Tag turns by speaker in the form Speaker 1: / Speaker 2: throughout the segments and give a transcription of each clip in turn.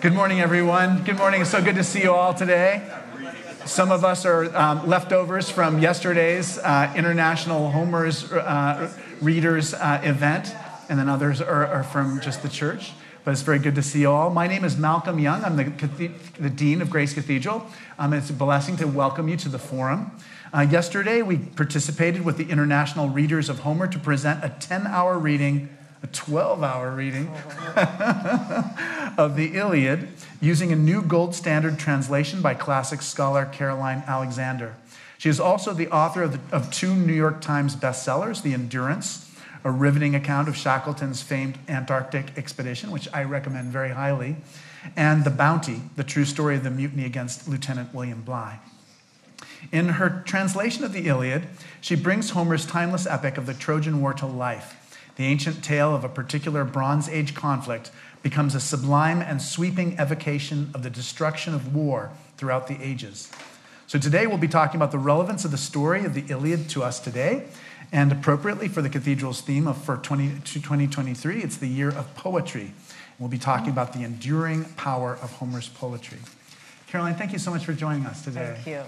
Speaker 1: Good morning, everyone. Good morning. It's so good to see you all today. Some of us are leftovers from yesterday's International Homer's Readers event, and then others are from just the church. But it's very good to see you all. My name is Malcolm Young. I'm the Dean of Grace Cathedral. It's a blessing to welcome you to the forum. Yesterday, we participated with the International Readers of Homer to present a 10-hour reading, a 12-hour reading of the Iliad using a new gold standard translation by classic scholar Caroline Alexander. She is also the author of two New York Times bestsellers, The Endurance, a riveting account of Shackleton's famed Antarctic expedition, which I recommend very highly, and The Bounty, the true story of the mutiny against Lieutenant William Bligh. In her translation of the Iliad, she brings Homer's timeless epic of the Trojan War to life. The ancient tale of a particular Bronze Age conflict becomes a sublime and sweeping evocation of the destruction of war throughout the ages. So today we'll be talking about the relevance of the story of the Iliad to us today, and appropriately for the Cathedral's theme for 2023, it's the year of poetry. We'll be talking about the enduring power of Homer's poetry. Caroline, thank you so much for joining us today.
Speaker 2: Thank you.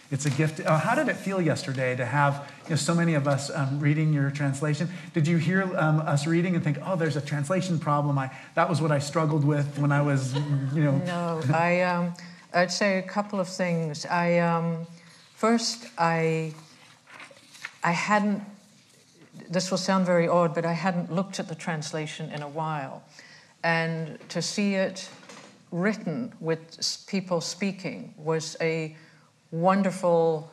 Speaker 1: It's a gift. How did it feel yesterday to have so many of us reading your translation? Did you hear us reading and think, oh, there's a translation problem? That was what I struggled with when I was,
Speaker 2: No, I'd say a couple of things. First, I hadn't, this will sound very odd, but I hadn't looked at the translation in a while. And to see it written with people speaking was a wonderful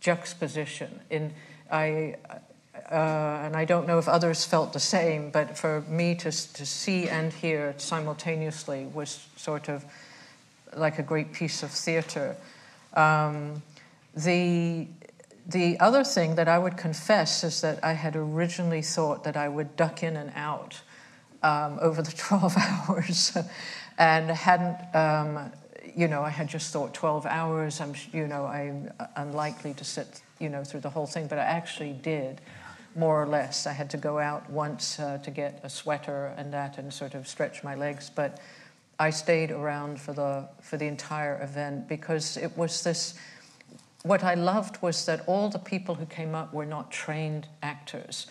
Speaker 2: juxtaposition. And I don't know if others felt the same, but for me to see and hear simultaneously was sort of like a great piece of theater. The other thing that I would confess is that I had originally thought that I would duck in and out over the 12 hours and hadn't... I had just thought 12 hours, I'm unlikely to sit, through the whole thing, but I actually did, more or less. I had to go out once to get a sweater and sort of stretch my legs, but I stayed around for the entire event because it was this, what I loved was that all the people who came up were not trained actors.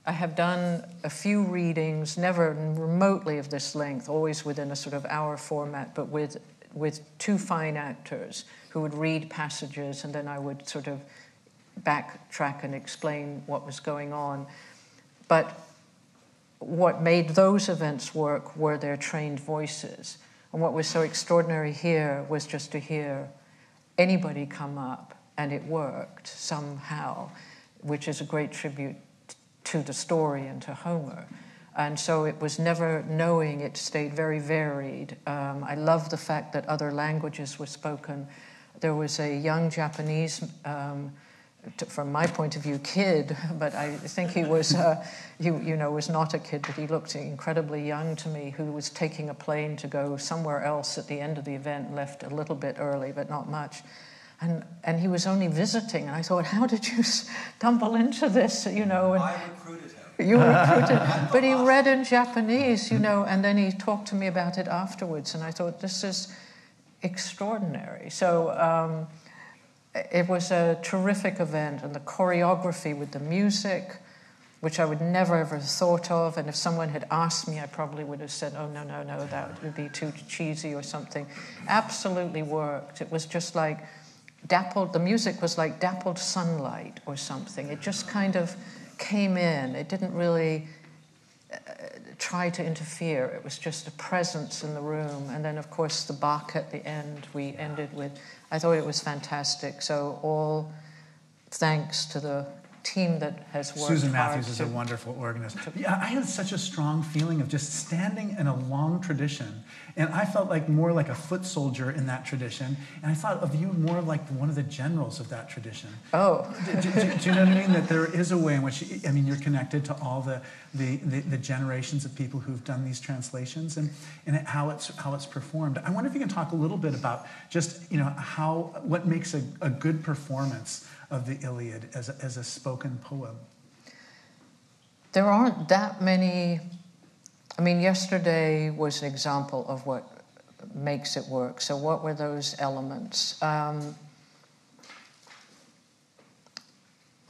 Speaker 2: I have done a few readings, never remotely of this length, always within a sort of hour format, but with two fine actors who would read passages and then I would sort of backtrack and explain what was going on. But what made those events work were their trained voices. And what was so extraordinary here was just to hear anybody come up, and it worked somehow, which is a great tribute to the story and to Homer. And so it was never knowing, it stayed very varied. I love the fact that other languages were spoken. There was a young Japanese, from my point of view, kid, but I think he was, was not a kid, but he looked incredibly young to me, who was taking a plane to go somewhere else at the end of the event, left a little bit early, but not much. And he was only visiting, and I thought, how did you stumble into this,
Speaker 3: I recruited him.
Speaker 2: You recruited, but he read in Japanese, and then he talked to me about it afterwards, and I thought, this is extraordinary. So it was a terrific event, and the choreography with the music, which I would never ever thought of, and if someone had asked me, I probably would have said, oh, no, that would be too cheesy or something. Absolutely worked. It was just like the music was like dappled sunlight or something. It just kind of came in. It didn't really try to interfere. It was just a presence in the room. And then, of course, the Bach at the end, we ended with. I thought it was fantastic. So all thanks to the team that has worked
Speaker 1: Susan
Speaker 2: hard.
Speaker 1: Matthews is a wonderful organist. Yeah, I had such a strong feeling of just standing in a long tradition, and I felt like more like a foot soldier in that tradition, and I thought of you more like one of the generals of that tradition.
Speaker 2: Oh.
Speaker 1: Do you know what I mean? That there is a way in which, you're connected to all the generations of people who've done these translations and how it's performed. I wonder if you can talk a little bit about just, what makes a good performance of the Iliad as a spoken poem.
Speaker 2: There aren't that many. I mean, yesterday was an example of what makes it work. So what were those elements?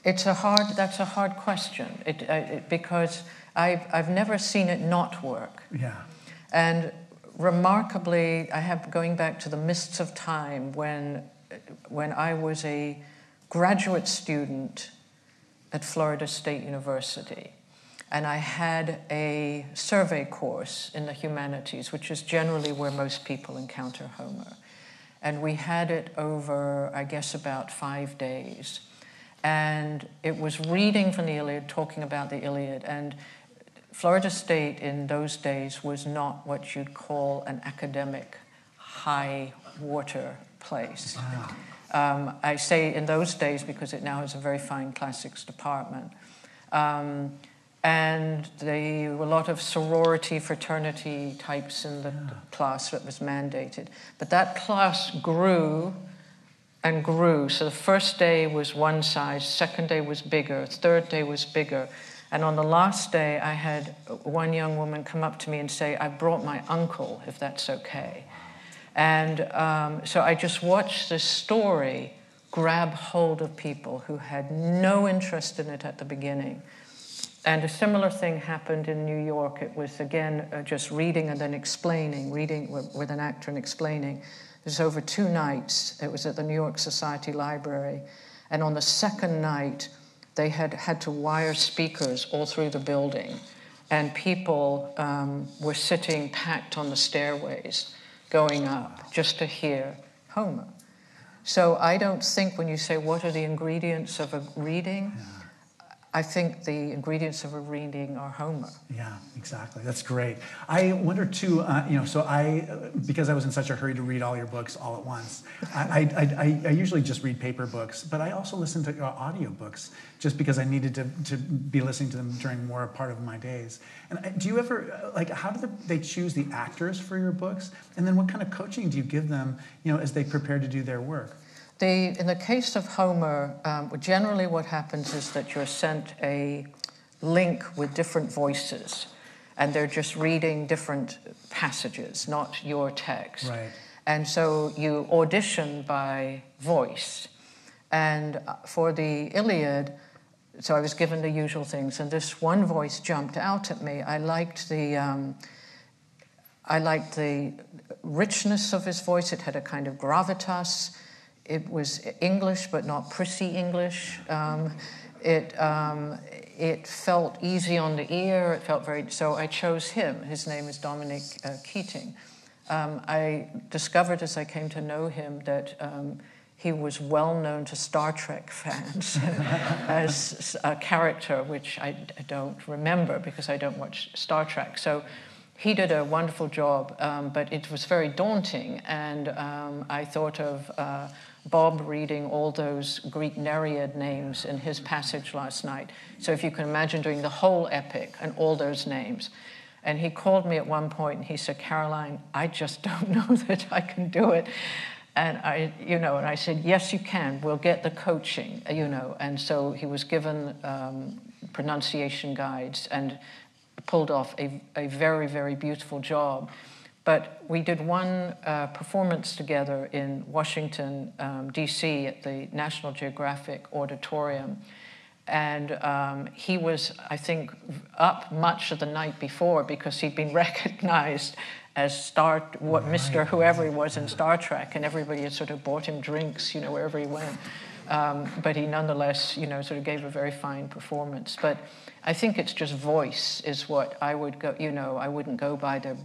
Speaker 2: That's a hard question, because I've never seen it not work.
Speaker 1: Yeah.
Speaker 2: And remarkably, going back to the mists of time when I was a graduate student at Florida State University, and I had a survey course in the humanities, which is generally where most people encounter Homer. And we had it over, I guess, about 5 days. And it was reading from the Iliad, talking about the Iliad. And Florida State in those days was not what you'd call an academic high water place.
Speaker 1: Wow.
Speaker 2: I say in those days because it now has a very fine classics department. And there were a lot of sorority, fraternity types in the class that was mandated. But that class grew and grew. So the first day was one size, second day was bigger, third day was bigger. And on the last day, I had one young woman come up to me and say, "I brought my uncle, if that's okay." And so I just watched this story grab hold of people who had no interest in it at the beginning. And a similar thing happened in New York. It was, again, just reading and then explaining, reading with an actor and explaining. It was over 2 nights. It was at the New York Society Library. And on the second night, they had to wire speakers all through the building. And people were sitting packed on the stairways going up just to hear Homer. So I don't think when you say, what are the ingredients of a reading? Yeah. I think the ingredients of a reading are Homer.
Speaker 1: Yeah, exactly. That's great. I wonder too, because I was in such a hurry to read all your books all at once, I usually just read paper books, but I also listen to audiobooks just because I needed to be listening to them during more part of my days. And do you ever, how do they choose the actors for your books? And then what kind of coaching do you give them, as they prepare to do their work?
Speaker 2: In the case of Homer, generally what happens is that you're sent a link with different voices, and they're just reading different passages, not your text.
Speaker 1: Right.
Speaker 2: And so you audition by voice. And for the Iliad, so I was given the usual things, and this one voice jumped out at me. I liked the richness of his voice. It had a kind of gravitas. It was English, but not prissy English. It felt easy on the ear. It felt so I chose him. His name is Dominic Keating. I discovered as I came to know him that he was well known to Star Trek fans as a character, which I don't remember because I don't watch Star Trek. So he did a wonderful job, but it was very daunting. And I thought of Bob reading all those Greek Nereid names in his passage last night. So if you can imagine doing the whole epic and all those names. And he called me at one point and he said, "Caroline, I just don't know that I can do it." And I said, "Yes, you can. We'll get the coaching, And so he was given pronunciation guides and pulled off a very, very beautiful job. But we did one performance together in Washington, D.C. at the National Geographic Auditorium. And he was, I think, up much of the night before because he'd been recognized as Mr. whoever he was in Star Trek, and everybody had sort of bought him drinks, wherever he went. But he nonetheless, sort of gave a very fine performance. But I think it's just voice is what I would go, I wouldn't go by the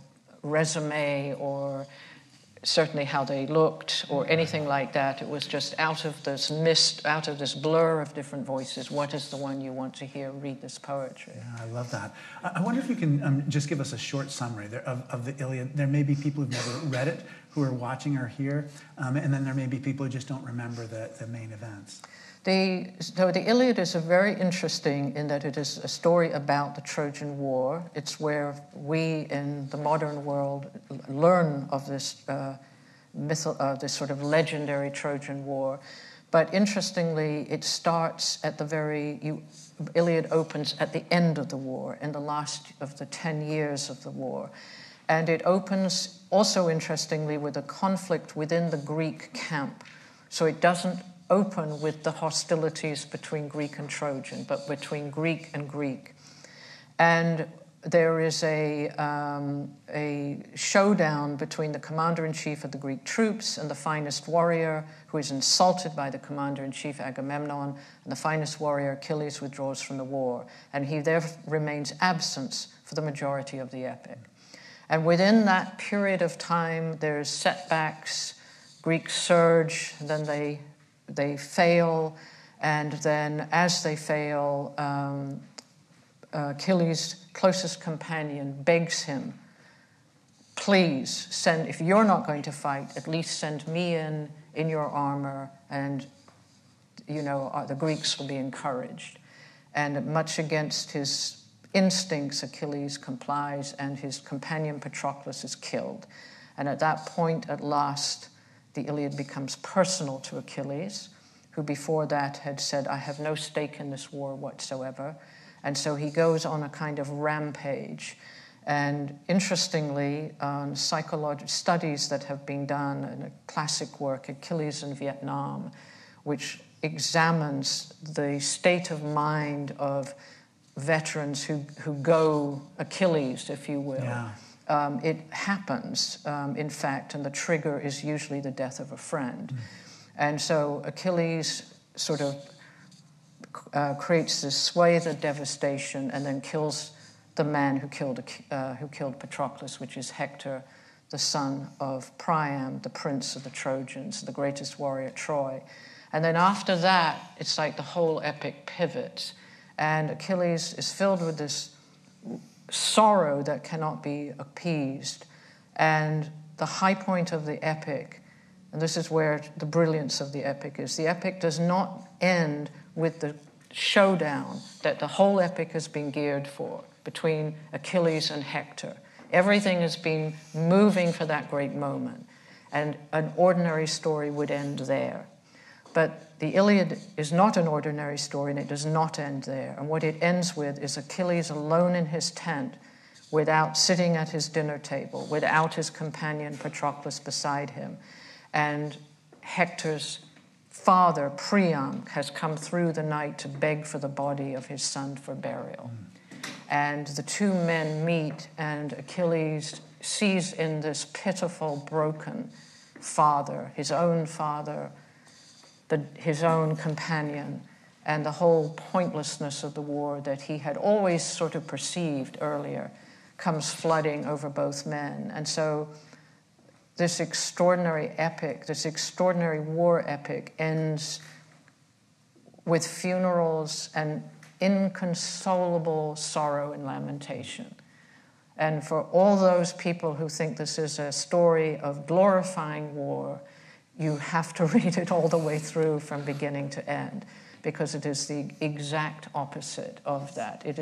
Speaker 2: resume or certainly how they looked or anything like that. It was just out of this mist, out of this blur of different voices, what is the one you want to hear read this poetry?
Speaker 1: Yeah, I love that. I wonder if you can just give us a short summary of the Iliad. There may be people who've never read it who are watching or here, and then there may be people who just don't remember the main events.
Speaker 2: So the Iliad is very interesting in that it is a story about the Trojan War. It's where we in the modern world learn of this this sort of legendary Trojan War. But interestingly, it starts at Iliad opens at the end of the war, in the last of the 10 years of the war. And it opens, also interestingly, with a conflict within the Greek camp. So it doesn't open with the hostilities between Greek and Trojan, but between Greek and Greek. And there is a showdown between the commander-in-chief of the Greek troops and the finest warrior, who is insulted by the commander-in-chief Agamemnon, and the finest warrior Achilles withdraws from the war, and he there remains absent for the majority of the epic. And within that period of time, there's setbacks, Greeks surge, then they fail, and then as they fail, Achilles' closest companion begs him, please send, if you're not going to fight, at least send me in your armor, and the Greeks will be encouraged. And much against his instincts, Achilles complies, and his companion Patroclus is killed. And at that point, at last, the Iliad becomes personal to Achilles, who before that had said, I have no stake in this war whatsoever. And so he goes on a kind of rampage. And interestingly, psychological studies that have been done in a classic work, Achilles in Vietnam, which examines the state of mind of veterans who go Achilles, if you will. Yeah. It happens, in fact, and the trigger is usually the death of a friend. And so Achilles sort of creates this swathe of devastation and then kills the man who killed Patroclus, which is Hector, the son of Priam, the prince of the Trojans, the greatest warrior at Troy. And then after that, it's like the whole epic pivots. And Achilles is filled with this sorrow that cannot be appeased. And the high point of the epic, and this is where the brilliance of the epic is, the epic does not end with the showdown that the whole epic has been geared for between Achilles and Hector. Everything has been moving for that great moment, and an ordinary story would end there. But the Iliad is not an ordinary story, and it does not end there. And what it ends with is Achilles alone in his tent, without sitting at his dinner table, without his companion Patroclus beside him. And Hector's father, Priam, has come through the night to beg for the body of his son for burial. And the two men meet, and Achilles sees in this pitiful, broken father, his own companion, and the whole pointlessness of the war that he had always sort of perceived earlier comes flooding over both men. And so this extraordinary epic, this extraordinary war epic, ends with funerals and inconsolable sorrow and lamentation. And for all those people who think this is a story of glorifying war, you have to read it all the way through from beginning to end, because it is the exact opposite of that. It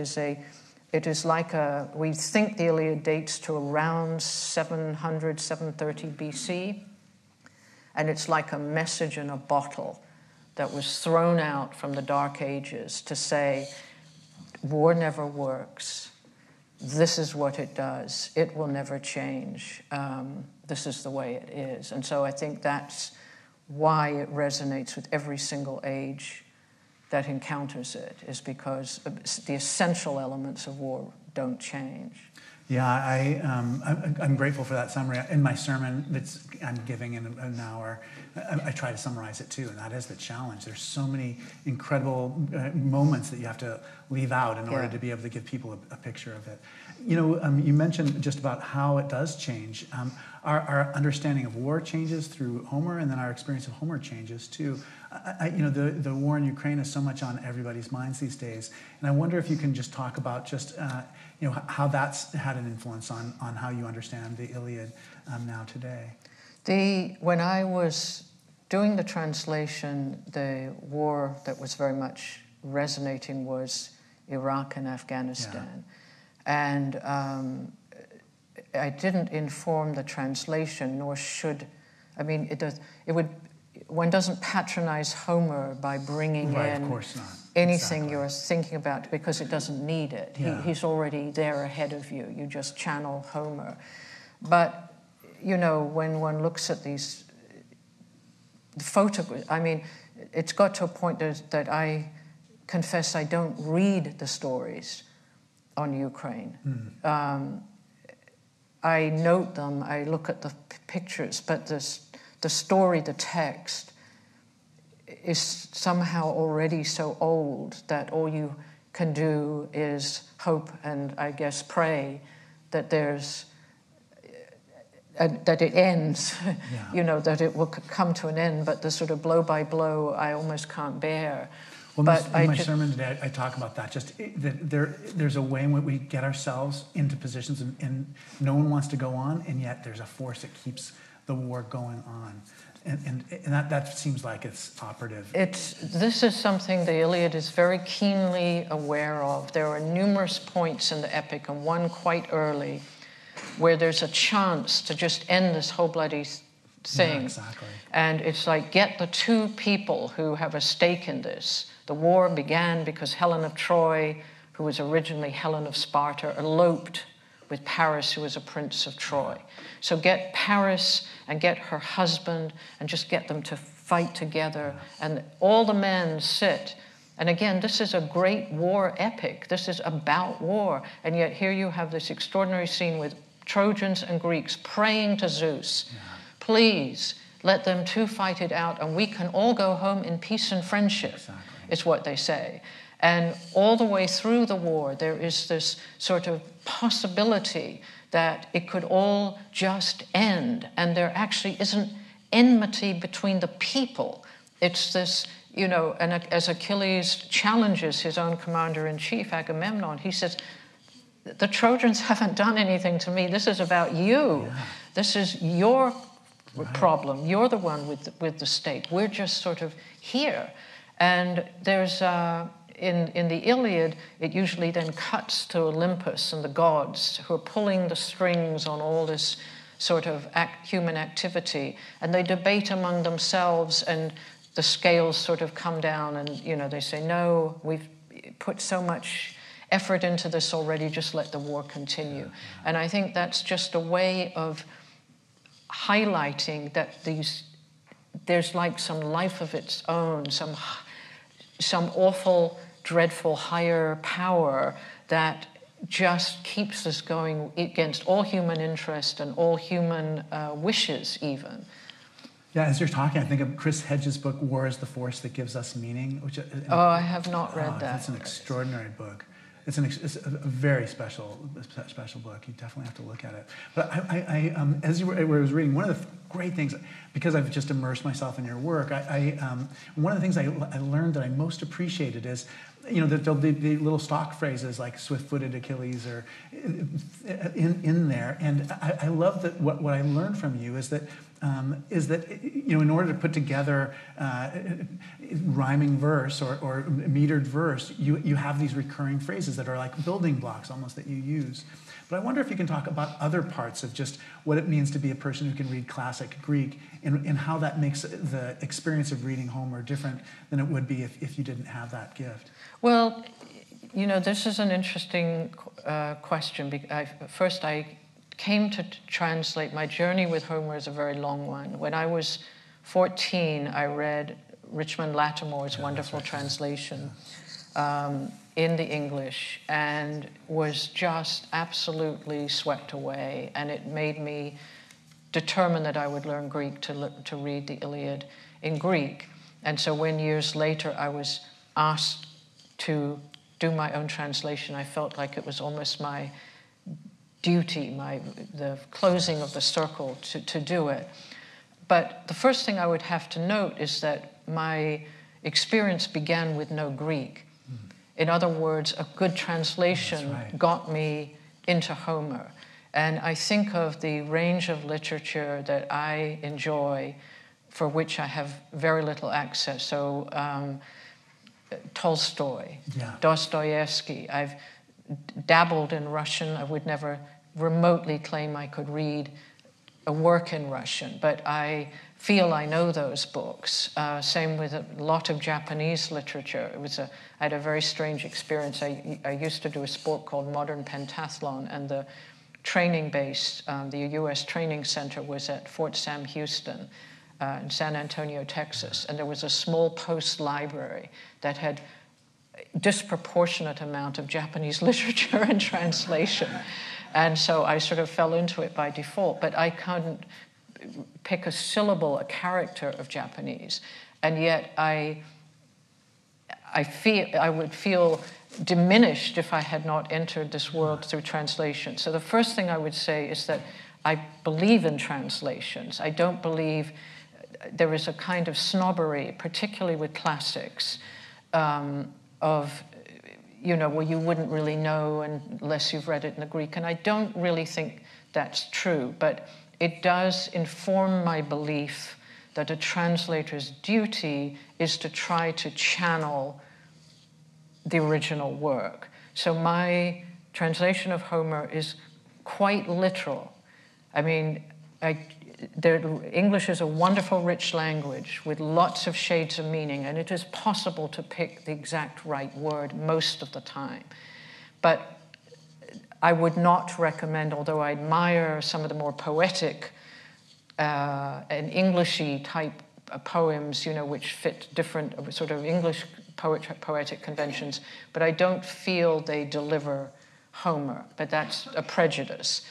Speaker 2: is like we think the Iliad dates to around 700, 730 BC, and it's like a message in a bottle that was thrown out from the Dark Ages to say, war never works. This is what it does. It will never change. This is the way it is. And so I think that's why it resonates with every single age that encounters it, is because the essential elements of war don't change.
Speaker 1: Yeah, I'm grateful for that summary. In my sermon that I'm giving in an hour, I try to summarize it too, and that is the challenge. There's so many incredible moments that you have to leave out in order to be able to give people a picture of it. You mentioned just about how it does change. Our understanding of war changes through Homer, and then our experience of Homer changes too. The war in Ukraine is so much on everybody's minds these days, and I wonder if you can just talk about just how that's had an influence on how you understand the Iliad now today.
Speaker 2: When I was doing the translation, the war that was very much resonating was Iraq and Afghanistan. Yeah. And I didn't inform the translation, nor should. I mean, one doesn't patronize Homer by bringing in
Speaker 1: of course not.
Speaker 2: Anything you're thinking about, because it doesn't need it. Yeah. He's already there ahead of you. You just channel Homer. But, you know, when one looks at these photographs, I mean, it's got to a point that I confess I don't read the stories on Ukraine. I note them, I look at the pictures, but the story, the text, is somehow already so old that all you can do is hope and, I guess, pray that that it ends, you know, that it will come to an end, but the sort of blow by blow I almost can't bear.
Speaker 1: Well, but in my sermon today, I talk about that. Just that there's a way in which we get ourselves into positions, and no one wants to go on, and yet there's a force that keeps the war going on, and that seems like it's operative.
Speaker 2: This is something the Iliad is very keenly aware of. There are numerous points in the epic, and one quite early, where there's a chance to just end this whole bloody thing.
Speaker 1: Yeah, exactly.
Speaker 2: And it's like, get the two people who have a stake in this. The war began because Helen of Troy, who was originally Helen of Sparta, eloped with Paris, who was a prince of Troy. So get Paris and get her husband and just get them to fight together. And all the men sit. And again, this is a great war epic. This is about war. And yet here you have this extraordinary scene with Trojans and Greeks praying to Zeus. Please let them two fight it out and we can all go home in peace and friendship.
Speaker 1: Exactly.
Speaker 2: Is what they say. And all the way through the war, there is this sort of possibility that it could all just end, and there actually isn't enmity between the people. It's this, you know, and as Achilles challenges his own commander-in-chief, Agamemnon, he says, the Trojans haven't done anything to me. This is about you. Yeah. This is your problem. You're the one with the stake. We're just sort of here. And there's, in the Iliad, it usually then cuts to Olympus and the gods who are pulling the strings on all this sort of human activity. And they debate among themselves, and the scales sort of come down, and, you know, they say, no, we've put so much effort into this already, just let the war continue. And I think that's just a way of highlighting that there's like some life of its own, some awful, dreadful higher power that just keeps us going against all human interest and all human wishes even.
Speaker 1: Yeah, as you're talking, I think of Chris Hedges' book, War is the Force That Gives Us Meaning.
Speaker 2: I have not read that.
Speaker 1: It's an extraordinary book. It's a very special book. You definitely have to look at it. But as I was reading, one of the great things, because I've just immersed myself in your work, one of the things I learned that I most appreciated is, you know, that there'll be little stock phrases like swift-footed Achilles or in there. And I love that what I learned from you is that you know, in order to put together rhyming verse or metered verse, you have these recurring phrases that are like building blocks almost that you use. But I wonder if you can talk about other parts of just what it means to be a person who can read classic Greek and how that makes the experience of reading Homer different than it would be if you didn't have that gift.
Speaker 2: Well, you know, this is an interesting question. First, I came to translate. My journey with Homer is a very long one. When I was 14, I read Richmond Lattimore's wonderful translation in the English and was just absolutely swept away. And it made me determine that I would learn Greek to read the Iliad in Greek. And so when years later I was asked to do my own translation, I felt like it was almost my duty, the closing of the circle to do it. But the first thing I would have to note is that my experience began with no Greek. In other words, a good translation got me into Homer. And I think of the range of literature that I enjoy, for which I have very little access. So Tolstoy, Dostoevsky. I've dabbled in Russian. I would never remotely claim I could read a work in Russian, but I feel I know those books. Same with a lot of Japanese literature. I had a very strange experience. I used to do a sport called modern pentathlon, and the training base, the U.S. training center was at Fort Sam Houston in San Antonio, Texas. And there was a small post library that had disproportionate amount of Japanese literature and translation. And so I sort of fell into it by default, but I couldn't pick a syllable, a character of Japanese. And yet I would feel diminished if I had not entered this world through translation. So the first thing I would say is that I believe in translations. I don't believe there is a kind of snobbery, particularly with classics, of, well, you wouldn't really know unless you've read it in the Greek. And I don't really think that's true, but it does inform my belief that a translator's duty is to try to channel the original work. So my translation of Homer is quite literal. I mean, English is a wonderful, rich language with lots of shades of meaning, and it is possible to pick the exact right word most of the time. But I would not recommend, although I admire some of the more poetic and Englishy type poems, which fit different sort of English poetic conventions, but I don't feel they deliver Homer. But that's a prejudice.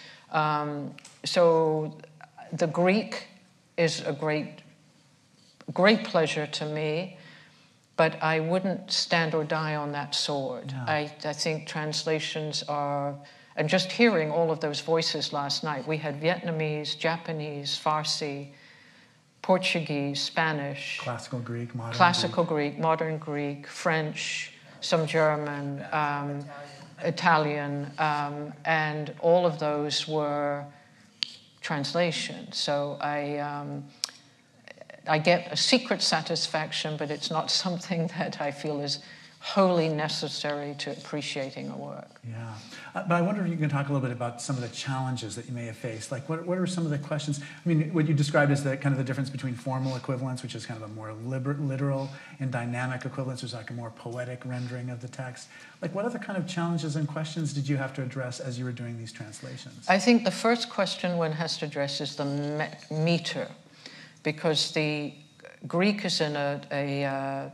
Speaker 2: So the Greek is a great pleasure to me, but I wouldn't stand or die on that sword. No. I think translations are, and just hearing all of those voices last night, we had Vietnamese, Japanese, Farsi, Portuguese, Spanish.
Speaker 1: Classical Greek,
Speaker 2: modern Greek, French, some German, Italian, and all of those were translation. So I get a secret satisfaction, but it's not something that I feel is wholly necessary to appreciating a work.
Speaker 1: Yeah. But I wonder if you can talk a little bit about some of the challenges that you may have faced. Like, what are some of the questions? I mean, what you described as the kind of the difference between formal equivalence, which is kind of a more literal, and dynamic equivalence, which is like a more poetic rendering of the text. Like, what other kind of challenges and questions did you have to address as you were doing these translations?
Speaker 2: I think the first question one has to address is the meter, because the Greek is in a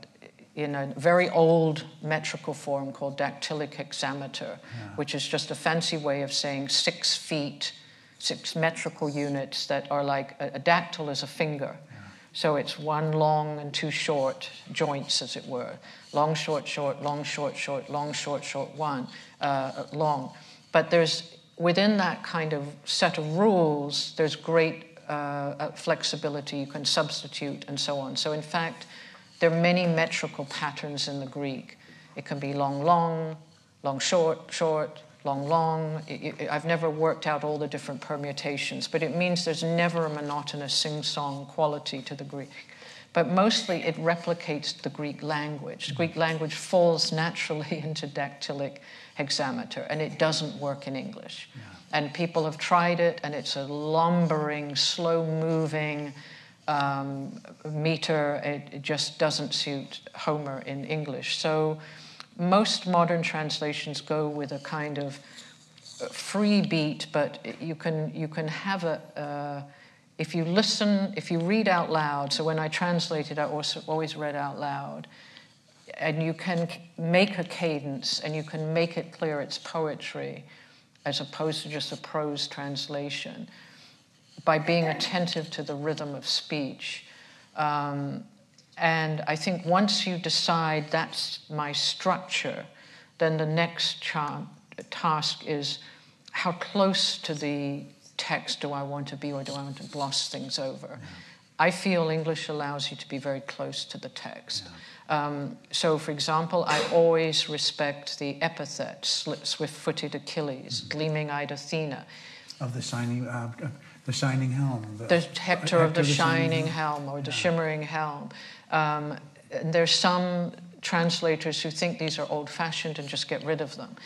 Speaker 2: very old metrical form called dactylic hexameter, which is just a fancy way of saying 6 feet, 6 metrical units that are like a dactyl is a finger. Yeah. So it's 1 long and 2 short joints, as it were. Long, short, short, long, short, short, long, short, short, 1, long. But there's, within that kind of set of rules, there's great flexibility. You can substitute and so on. So in fact, there are many metrical patterns in the Greek. It can be long, long, long, short, short, long, long. I've never worked out all the different permutations, but it means there's never a monotonous sing-song quality to the Greek. But mostly it replicates the Greek language. The Greek language falls naturally into dactylic hexameter, and it doesn't work in English. Yeah. And people have tried it, and it's a lumbering, slow-moving, meter. It just doesn't suit Homer in English. So most modern translations go with a kind of free beat, but you can have if you listen, if you read out loud. So when I translated, I also always read out loud, and you can make a cadence, and you can make it clear it's poetry, as opposed to just a prose translation, by being attentive to the rhythm of speech. And I think once you decide that's my structure, then the next task is how close to the text do I want to be, or do I want to gloss things over? Yeah. I feel English allows you to be very close to the text. Yeah. So, for example, I always respect the epithet, swift-footed Achilles, gleaming-eyed Athena.
Speaker 1: Of the shining helm.
Speaker 2: The Hector of the shining helm, or the shimmering helm. There's some translators who think these are old-fashioned and just get rid of them.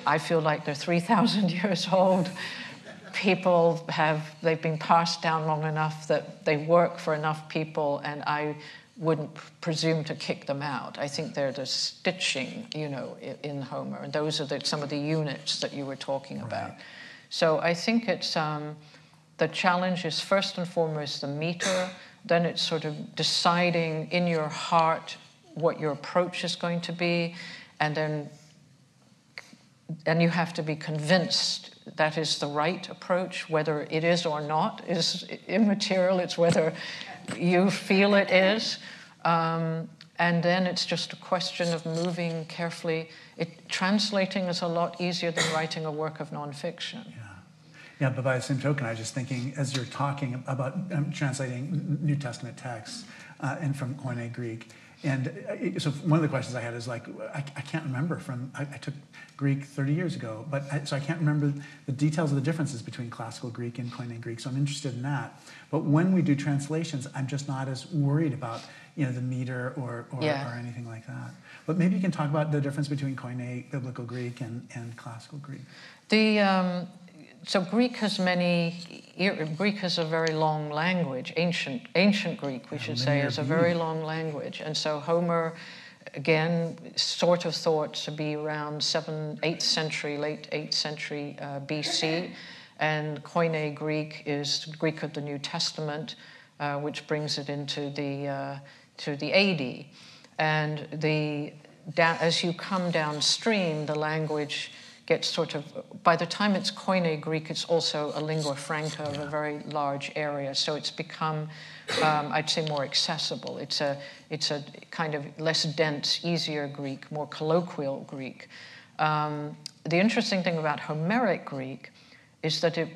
Speaker 2: I feel like they're 3,000 years old. They've been passed down long enough that they work for enough people, and I wouldn't presume to kick them out. I think they're the stitching, in Homer, and those are some of the units that you were talking about. So I think it's the challenge is first and foremost the meter, then it's sort of deciding in your heart what your approach is going to be, and you have to be convinced that is the right approach. Whether it is or not is immaterial. It's whether you feel it is. And then it's just a question of moving carefully. Translating is a lot easier than writing a work of nonfiction.
Speaker 1: Yeah, but by the same token, I was just thinking, as you're talking about translating New Testament texts and from Koine Greek, and so one of the questions I had is like, I can't remember I took Greek 30 years ago, so I can't remember the details of the differences between classical Greek and Koine Greek, so I'm interested in that. But when we do translations, I'm just not as worried about the meter or anything like that. But maybe you can talk about the difference between Koine Biblical Greek and classical Greek.
Speaker 2: So Greek has a very long language. Ancient Greek, we should say, is a very long language. And so Homer, again, sort of thought to be around late 8th century BC. And Koine Greek is Greek of the New Testament, which brings it into the AD. And as you come downstream, the language gets sort of, by the time it's Koine Greek, it's also a lingua franca of a very large area. So it's become, I'd say, more accessible. It's a kind of less dense, easier Greek, more colloquial Greek. The interesting thing about Homeric Greek is that it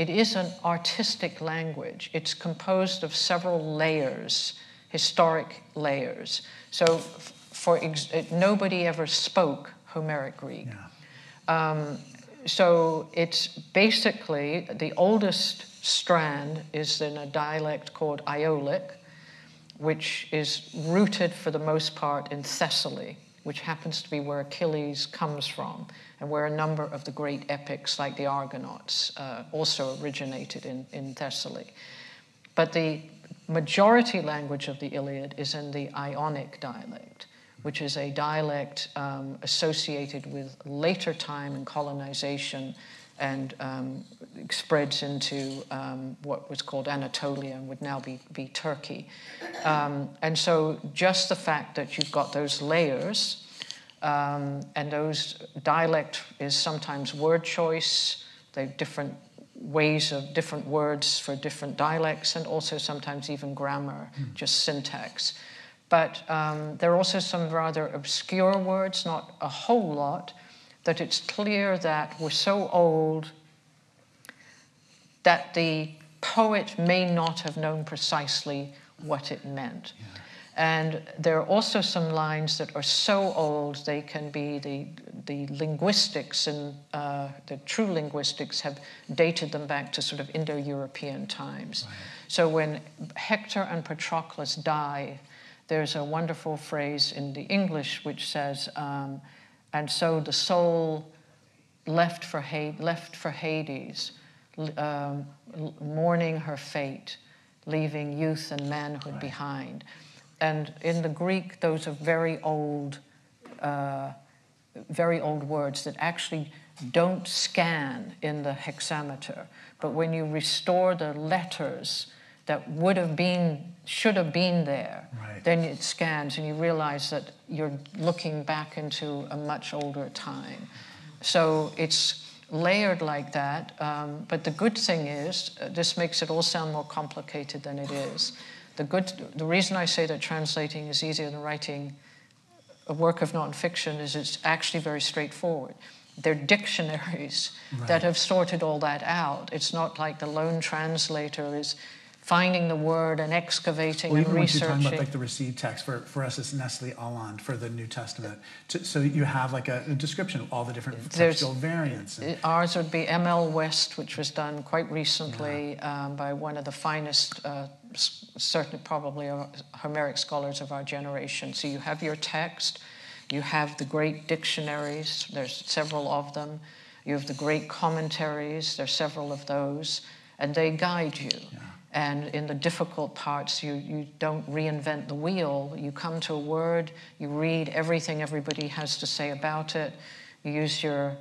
Speaker 2: is an artistic language. It's composed of several layers, historic layers. So nobody ever spoke Homeric Greek.
Speaker 1: Yeah.
Speaker 2: So it's basically, the oldest strand is in a dialect called Iolic, which is rooted for the most part in Thessaly, which happens to be where Achilles comes from, and where a number of the great epics like the Argonauts also originated in Thessaly. But the majority language of the Iliad is in the Ionic dialect, which is a dialect associated with later time and colonization, and spreads into what was called Anatolia and would now be Turkey. And so just the fact that you've got those layers, and those dialect is sometimes word choice, they have different ways of different words for different dialects, and also sometimes even grammar, just syntax. But there are also some rather obscure words, not a whole lot, that it's clear that we're so old that the poet may not have known precisely what it meant. Yeah. And there are also some lines that are so old they can be the linguistics and the true linguistics have dated them back to sort of Indo-European times. Right. So when Hector and Patroclus die, there's a wonderful phrase in the English which says, and so the soul left for Hades, mourning her fate, leaving youth and manhood behind. And in the Greek, those are very old words that actually don't scan in the hexameter. But when you restore the letters that should have been there, then it scans and you realize that you're looking back into a much older time. So it's layered like that, but the good thing is, this makes it all sound more complicated than it is. The reason I say that translating is easier than writing a work of nonfiction is it's actually very straightforward. They're dictionaries that have sorted all that out. It's not like the lone translator is finding the word and excavating and researching.
Speaker 1: When you're talking about like the received text, for us it's Nestle Aland for the New Testament. So you have like a description of all the different textual variants.
Speaker 2: Ours would be M.L. West, which was done quite recently by one of the finest, certainly probably Homeric scholars of our generation. So you have your text, you have the great dictionaries, there's several of them, you have the great commentaries, there's several of those, and they guide you. Yeah. And in the difficult parts, you don't reinvent the wheel. You come to a word, you read everything everybody has to say about it, you use your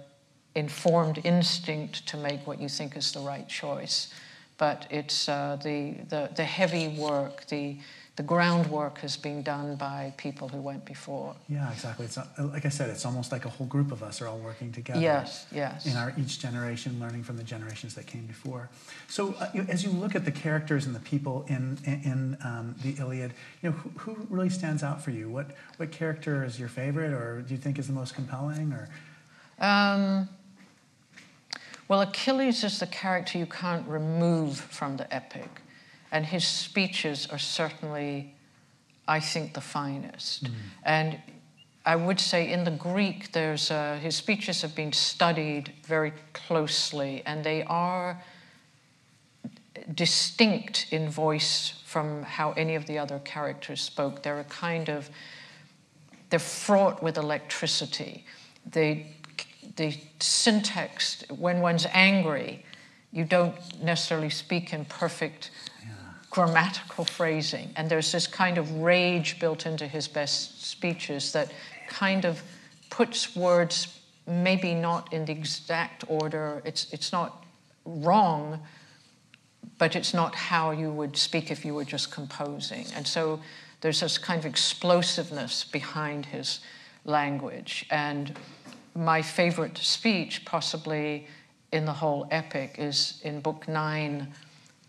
Speaker 2: informed instinct to make what you think is the right choice. But it's the heavy work, the groundwork has been done by people who went before.
Speaker 1: Yeah, exactly. It's not, like I said, it's almost like a whole group of us are all working together.
Speaker 2: Yes.
Speaker 1: In our each generation, learning from the generations that came before. So, as you look at the characters and the people in the Iliad, who really stands out for you? What character is your favorite, or do you think is the most compelling? Or
Speaker 2: well, Achilles is the character you can't remove from the epic. And his speeches are certainly, I think, the finest. And I would say in the Greek, his speeches have been studied very closely, and they are distinct in voice from how any of the other characters spoke. They're fraught with electricity. The syntax, when one's angry, you don't necessarily speak in perfect grammatical phrasing, and there's this kind of rage built into his best speeches that kind of puts words maybe not in the exact order. It's not wrong, but it's not how you would speak if you were just composing. And so there's this kind of explosiveness behind his language. And my favorite speech, possibly in the whole epic, is in Book 9,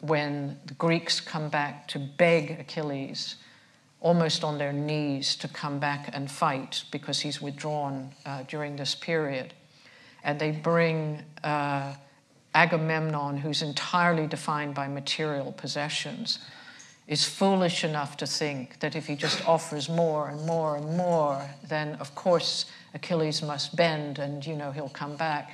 Speaker 2: when the Greeks come back to beg Achilles, almost on their knees, to come back and fight because he's withdrawn during this period. And they bring Agamemnon, who's entirely defined by material possessions, is foolish enough to think that if he just offers more and more and more, then of course Achilles must bend and he'll come back.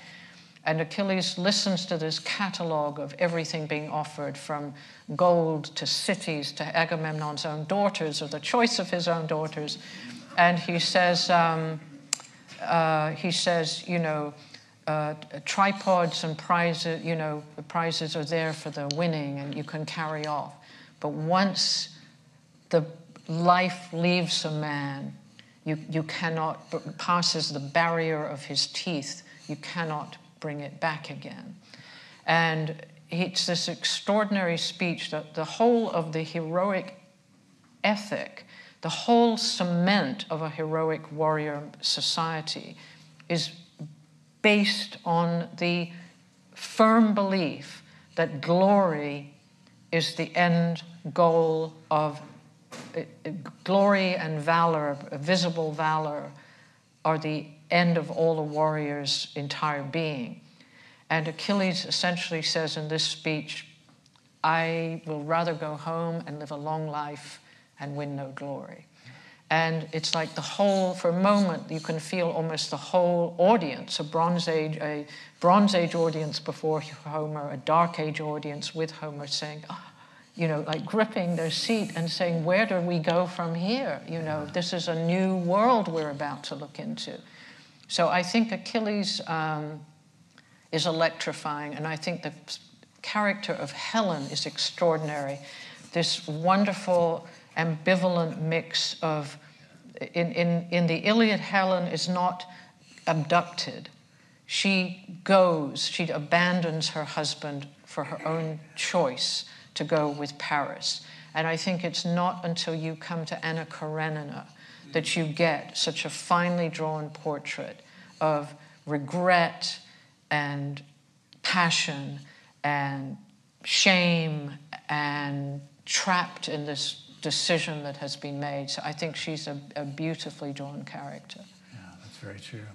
Speaker 2: And Achilles listens to this catalogue of everything being offered, from gold to cities to Agamemnon's own daughters, or the choice of his own daughters. And he says, tripods and prizes, the prizes are there for the winning and you can carry off. But once the life leaves a man, you cannot, passes the barrier of his teeth, you cannot bring it back again. And it's this extraordinary speech that the whole of the heroic ethic, the whole cement of a heroic warrior society is based on the firm belief that glory is the end goal of glory, and valor, visible valor, are the end of all a warrior's entire being. And Achilles essentially says in this speech, I will rather go home and live a long life and win no glory. And it's like the whole, for a moment, you can feel almost the whole audience, a Bronze Age audience before Homer, a Dark Age audience with Homer, saying, like gripping their seat and saying, where do we go from here? This is a new world we're about to look into. So I think Achilles is electrifying, and I think the character of Helen is extraordinary. This wonderful, ambivalent mix of, in the Iliad, Helen is not abducted. She abandons her husband for her own choice to go with Paris. And I think it's not until you come to Anna Karenina that you get such a finely drawn portrait of regret and passion and shame and trapped in this decision that has been made. So I think she's a beautifully drawn character.
Speaker 1: Yeah, that's very true.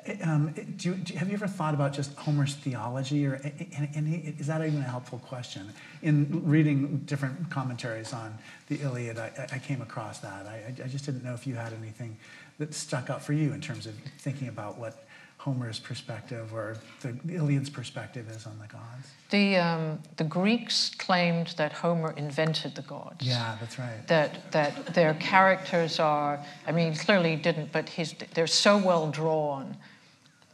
Speaker 1: Have you ever thought about just Homer's theology, or is that even a helpful question? In reading different commentaries on the Iliad, I came across that. I just didn't know if you had anything that stuck out for you in terms of thinking about what Homer's perspective or the Iliad's perspective is on the gods.
Speaker 2: The Greeks claimed that Homer invented the gods.
Speaker 1: Yeah, that's right.
Speaker 2: That their characters are, clearly didn't, but they're so well drawn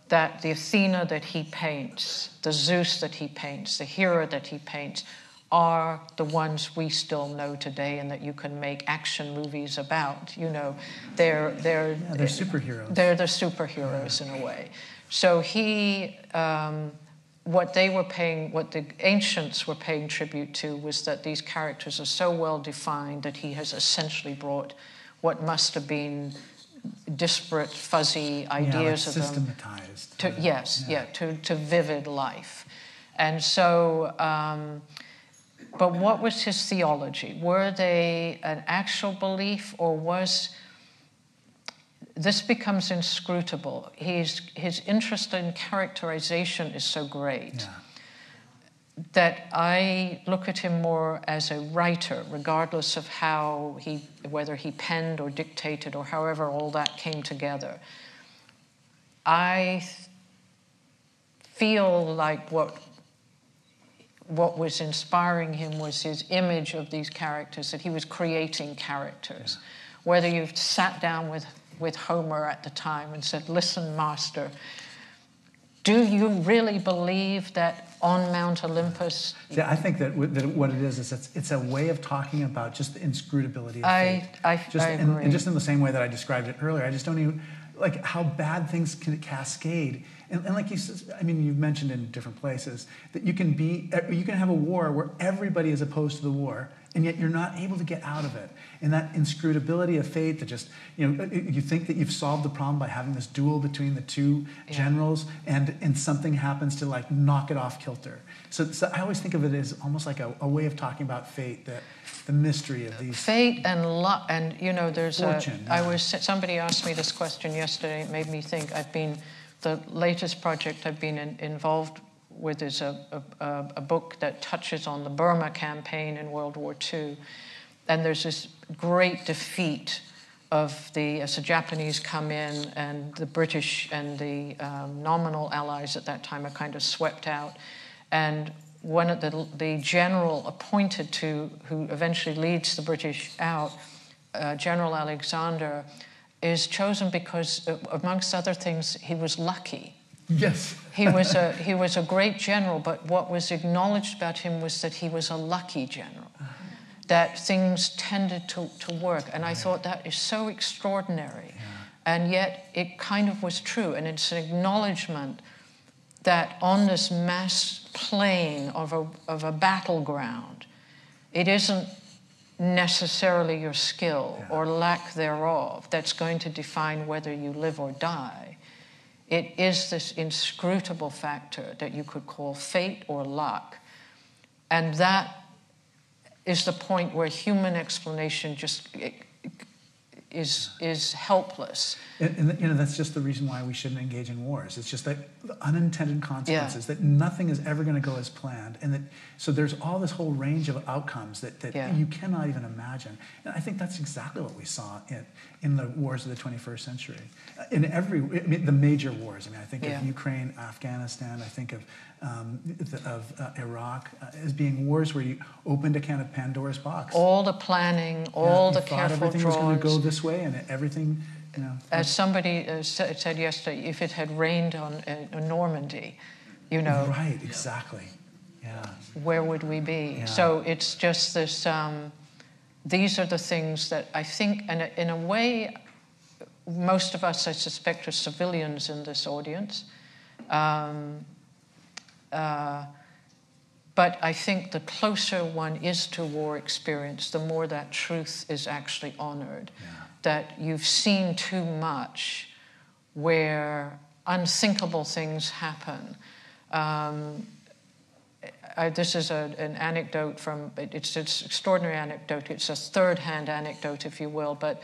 Speaker 2: that the Athena that he paints, the Zeus that he paints, the Hera that he paints, are the ones we still know today and that you can make action movies about. They're
Speaker 1: superheroes.
Speaker 2: They're the superheroes in a way. So he, what the ancients were paying tribute to was that these characters are so well defined that he has essentially brought what must have been disparate, fuzzy ideas of them to vivid life. And so, but what was his theology? Were they an actual belief, or was this becomes inscrutable? His interest in characterization is so great that I look at him more as a writer, regardless of how whether he penned or dictated or however all that came together. I feel like what was inspiring him was his image of these characters, that he was creating characters. Whether you've sat down with Homer at the time and said, "Listen, master, do you really believe that on Mount Olympus?"
Speaker 1: See, I think that what it is it's a way of talking about just the inscrutability of fate.
Speaker 2: I agree.
Speaker 1: And just in the same way that I described it earlier, I just don't even, like, how bad things can cascade. And like you said, I mean, you've mentioned in different places that you can have a war where everybody is opposed to the war, and yet you're not able to get out of it. And that inscrutability of fate, that just, you think that you've solved the problem by having this duel between the two generals, and something happens to, like, knock it off kilter. So I always think of it as almost like a way of talking about fate, the mystery of these.
Speaker 2: Fate and luck, and there's
Speaker 1: fortune.
Speaker 2: Somebody asked me this question yesterday. It made me think. The latest project I've been involved with is a book that touches on the Burma campaign in World War II. And there's this great defeat as the Japanese come in, and the British and the nominal allies at that time are kind of swept out. And one of the general appointed to, who eventually leads the British out, General Alexander, is chosen because, amongst other things, he was lucky.
Speaker 1: Yes.
Speaker 2: He was a great general, but what was acknowledged about him was that he was a lucky general, that things tended to work. And I thought that is so extraordinary. And yet it kind of was true. And it's an acknowledgement that on this mass plane of a battleground, it isn't necessarily your skill or lack thereof that's going to define whether you live or die. It is this inscrutable factor that you could call fate or luck. And that is the point where human explanation just is helpless.
Speaker 1: And that's just the reason why we shouldn't engage in wars. It's just that the unintended consequences, that nothing is ever going to go as planned. And so there's all this whole range of outcomes that you cannot even imagine. And I think that's exactly what we saw in the wars of the 21st century. The major wars. I think of Ukraine, Afghanistan, I think of Iraq as being wars where you opened a can of Pandora's box.
Speaker 2: All the planning, all the careful
Speaker 1: everything
Speaker 2: drawings.
Speaker 1: was going to go this way, and everything,
Speaker 2: As somebody said yesterday, if it had rained on Normandy,
Speaker 1: Right, exactly. Yeah.
Speaker 2: Where would we be?
Speaker 1: Yeah.
Speaker 2: So it's just this, these are the things that I think, and in a way, most of us, I suspect, are civilians in this audience. But I think the closer one is to war experience, the more that truth is actually honored. Yeah. That you've seen too much where unthinkable things happen. This is an anecdote it's an extraordinary anecdote. It's a third-hand anecdote, if you will, but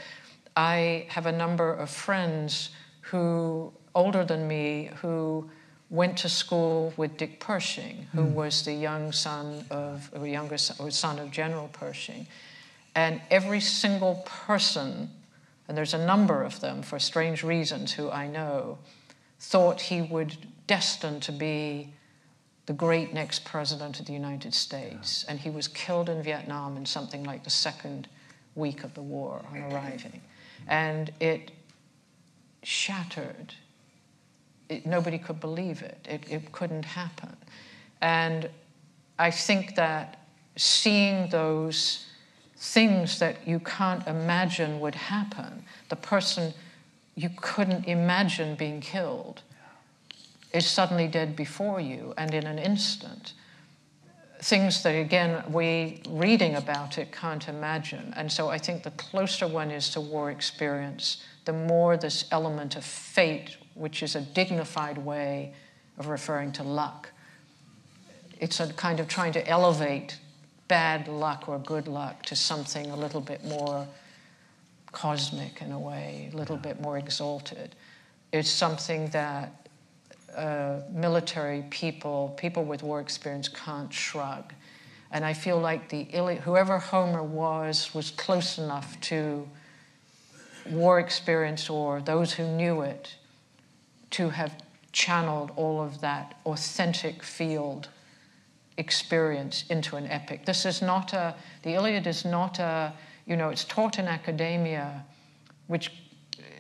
Speaker 2: I have a number of friends older than me, who went to school with Dick Pershing, who was the younger son of General Pershing. And every single person, and there's a number of them for strange reasons who I know, thought he would destined to be the great next president of the United States. And he was killed in Vietnam in something like the second week of the war on arriving. And it shattered. Nobody could believe it. It couldn't happen. And I think that seeing those things that you can't imagine would happen, the person you couldn't imagine being killed, is suddenly dead before you and in an instant. Things that, again, we reading about it can't imagine. And so I think the closer one is to war experience, the more this element of fate, which is a dignified way of referring to luck. It's a kind of trying to elevate bad luck or good luck to something a little bit more cosmic in a way, a little bit more exalted. It's something that military people with war experience can't shrug. And I feel like the Iliad, whoever Homer was close enough to war experience or those who knew it to have channeled all of that authentic field experience into an epic. This is not the Iliad is not it's taught in academia, which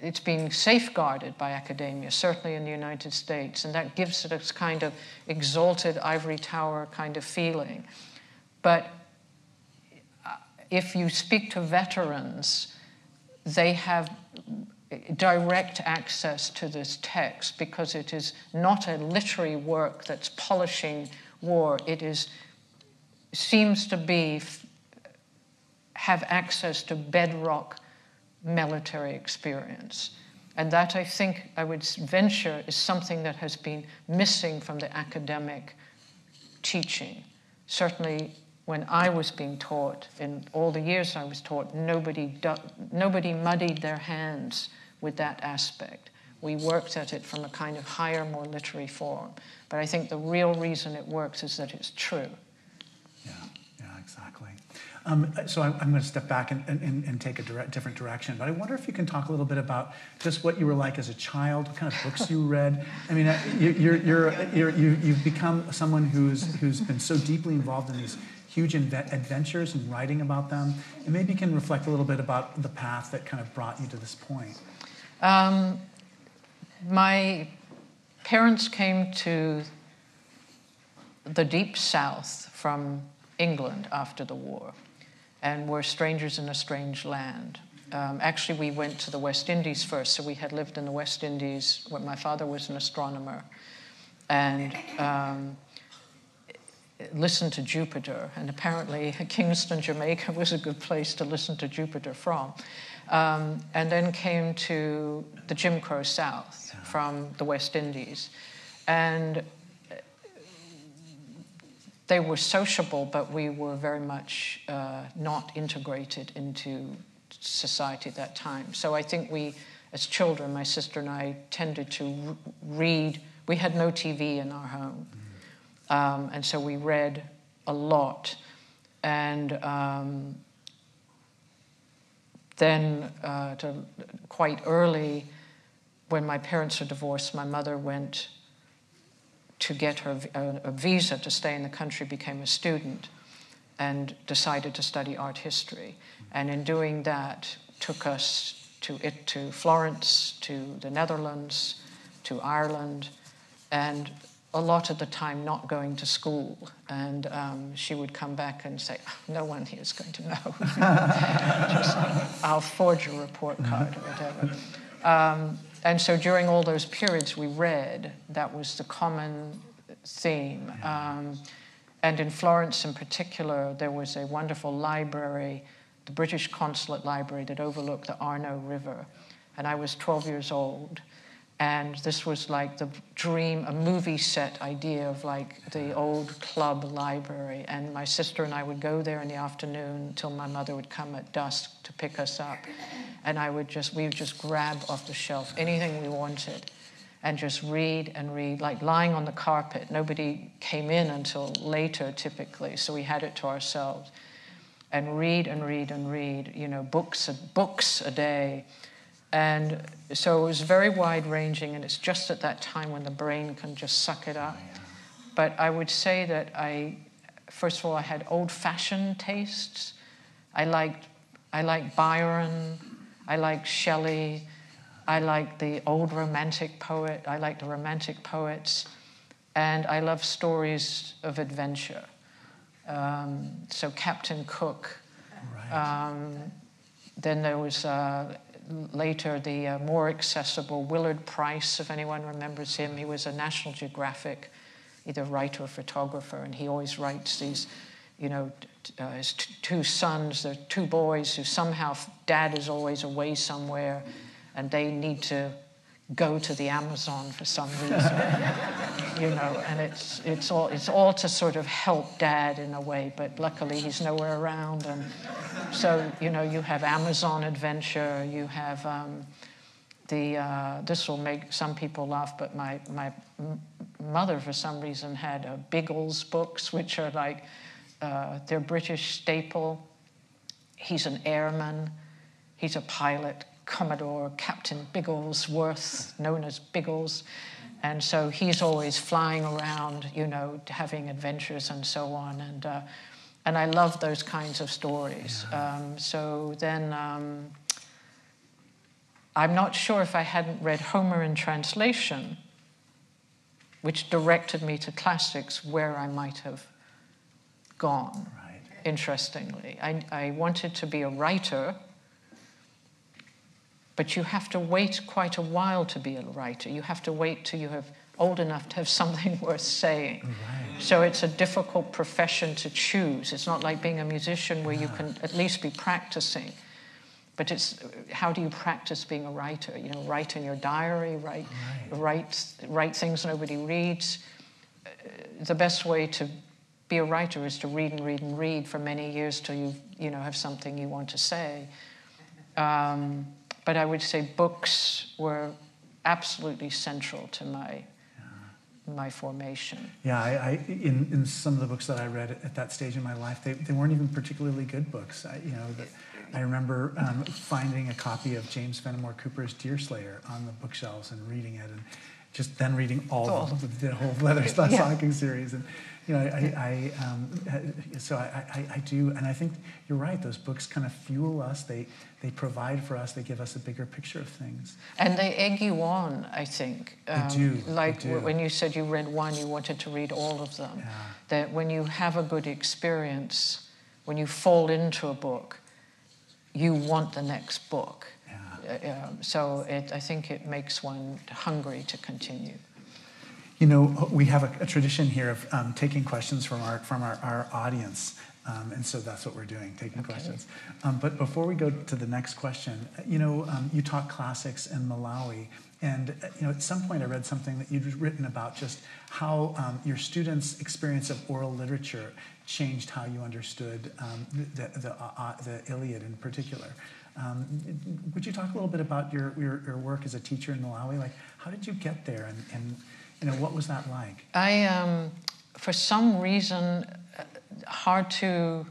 Speaker 2: it's being safeguarded by academia, certainly in the United States, and that gives it a kind of exalted ivory tower kind of feeling. But if you speak to veterans, they have direct access to this text because it is not a literary work that's polishing war. It seems to be have access to bedrock military experience. And that, I think, I would venture, is something that has been missing from the academic teaching. Certainly, when I was being taught, in all the years I was taught, nobody muddied their hands with that aspect. We worked at it from a kind of higher, more literary form. But I think the real reason it works is that it's true.
Speaker 1: Yeah, exactly. So I'm going to step back and take a different direction. But I wonder if you can talk a little bit about just what you were like as a child, what kind of books you read. I mean, you've become someone who's been so deeply involved in these huge adventures and writing about them. And maybe you can reflect a little bit about the path that kind of brought you to this point.
Speaker 2: My parents came to the deep south from England after the war, and were strangers in a strange land. Actually, we went to the West Indies first, so we had lived in the West Indies when my father was an astronomer, and listened to Jupiter, and apparently Kingston, Jamaica was a good place to listen to Jupiter from. And then came to the Jim Crow South from the West Indies. And they were sociable, but we were very much not integrated into society at that time. So I think we, as children, my sister and I, tended to read. We had no TV in our home. And so we read a lot. And then quite early, when my parents were divorced, my mother went to get her a visa to stay in the country, became a student, and decided to study art history. And in doing that, took us to Florence, to the Netherlands, to Ireland, and a lot of the time not going to school. And she would come back and say, no one here is going to know. Just, I'll forge a report card or whatever. And so during all those periods we read, that was the common theme. And in Florence in particular, there was a wonderful library, the British Consulate Library, that overlooked the Arno River. And I was 12 years old. And this was like the dream, a movie set idea of like the old club library. And my sister and I would go there in the afternoon until my mother would come at dusk to pick us up. And we would just grab off the shelf anything we wanted and just read and read, like lying on the carpet. Nobody came in until later, typically, so we had it to ourselves. And read and read and read, books a day. And so it was very wide-ranging, and it's just at that time when the brain can just suck it up. But I would say that first of all, I had old-fashioned tastes. I liked Byron, I liked Shelley, I liked the old romantic poet, I liked the romantic poets, and I love stories of adventure. So Captain Cook.
Speaker 1: Right.
Speaker 2: Then there was later the more accessible Willard Price, if anyone remembers him. He was a National Geographic either writer or photographer, and he always writes these, his two sons, they're two boys who somehow, dad is always away somewhere, and they need to go to the Amazon for some reason, and it's all to sort of help dad in a way, but luckily he's nowhere around, and so, you have Amazon adventure, you have this will make some people laugh, but my mother, for some reason, had Biggles books, which are like, they're British staple. He's an airman. He's a pilot, Commodore Captain Bigglesworth, known as Biggles. And so he's always flying around, having adventures and so on. And I love those kinds of stories.
Speaker 1: Yeah.
Speaker 2: So then I'm not sure if I hadn't read Homer in translation, which directed me to classics, where I might have gone,
Speaker 1: Right.
Speaker 2: Interestingly. I wanted to be a writer, but you have to wait quite a while to be a writer. You have to wait till you're old enough to have something worth saying.
Speaker 1: Right.
Speaker 2: So it's a difficult profession to choose. It's not like being a musician where you can at least be practicing. But it's, how do you practice being a writer? Write in your diary, write things nobody reads. The best way to be a writer is to read and read and read for many years till you have something you want to say. But I would say books were absolutely central to my formation.
Speaker 1: Yeah, in some of the books that I read at that stage in my life, they weren't even particularly good books. I remember finding a copy of James Fenimore Cooper's Deerslayer on the bookshelves and reading it, and just then reading all of the whole Leather Stocking series. And so I do, and I think you're right. Those books kind of fuel us. They provide for us. They give us a bigger picture of things.
Speaker 2: And they egg you on, I think.
Speaker 1: They do.
Speaker 2: Like
Speaker 1: they do.
Speaker 2: When you said you read one, you wanted to read all of them.
Speaker 1: Yeah.
Speaker 2: That when you have a good experience, when you fall into a book, you want the next book.
Speaker 1: Yeah.
Speaker 2: So I think it makes one hungry to continue.
Speaker 1: We have a tradition here of taking questions from our audience, and so that's what we're doing, taking questions. But before we go to the next question, you taught classics in Malawi, and at some point I read something that you'd written about just how your students' experience of oral literature changed how you understood the Iliad in particular. Would you talk a little bit about your work as a teacher in Malawi? Like, how did you get there, and what was that like?
Speaker 2: I, for some reason, hard to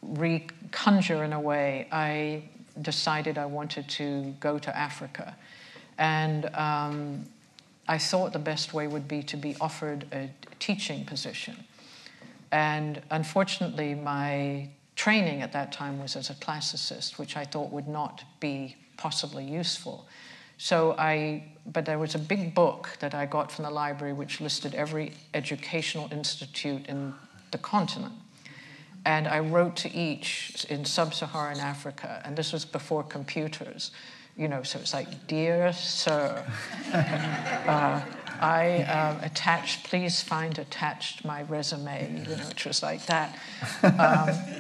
Speaker 2: reconjure in a way, I decided I wanted to go to Africa. And I thought the best way would be to be offered a teaching position. And unfortunately, my training at that time was as a classicist, which I thought would not be possibly useful. But there was a big book that I got from the library which listed every educational institute in the continent. And I wrote to each in sub-Saharan Africa, and this was before computers, so it's like, "Dear Sir, I please find attached my resume," which was like that.